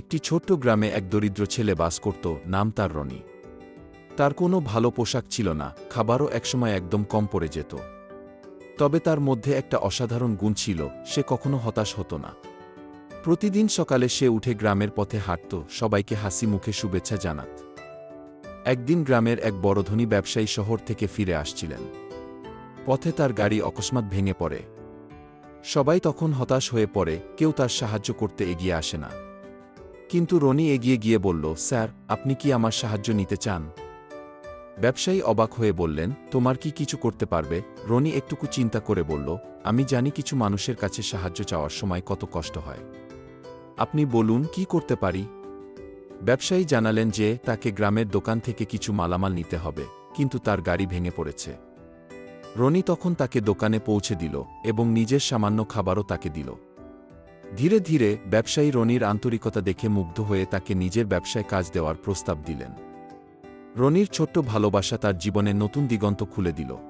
একটি ছোট্ট গ্রামে এক দরিদ্র ছেলে বাস করত, নাম তার রনি। তার কোনো ভালো পোশাক ছিল না, খাবারও একসময় একদম কম পড়ে যেত। তবে তার মধ্যে একটা অসাধারণ গুণ ছিল, সে কখনো হতাশ হতো না। প্রতিদিন সকালে সে উঠে গ্রামের পথে হাঁটত, সবাইকে হাসি মুখে শুভেচ্ছা জানাত। একদিন গ্রামের এক বড় ধনী ব্যবসায়ী শহর থেকে ফিরে আসছিলেন। পথে তার গাড়ি অকস্মাৎ ভেঙে পড়ে। সবাই তখন হতাশ হয়ে পড়ে, কেউ তার সাহায্য করতে এগিয়ে আসে না। কিন্তু রনি এগিয়ে গিয়ে বলল, স্যার, আপনি কি আমার সাহায্য নিতে চান? ব্যবসায়ী অবাক হয়ে বললেন, তোমার কি কিছু করতে পারবে? রনি একটুকু চিন্তা করে বলল, আমি জানি কিছু মানুষের কাছে সাহায্য চাওয়ার সময় কত কষ্ট হয়। আপনি বলুন, কি করতে পারি? ব্যবসায়ী জানালেন যে তাকে গ্রামের দোকান থেকে কিছু মালামাল নিতে হবে, কিন্তু তার গাড়ি ভেঙে পড়েছে। রনি তখন তাকে দোকানে পৌঁছে দিল এবং নিজের সামান্য খাবারও তাকে দিল। ধীরে ধীরে ব্যবসায়ী রনির আন্তরিকতা দেখে মুগ্ধ হয়ে তাকে নিজের ব্যবসায় কাজ দেওয়ার প্রস্তাব দিলেন। রনির ছোট্ট ভালোবাসা তার জীবনে নতুন দিগন্ত খুলে দিল।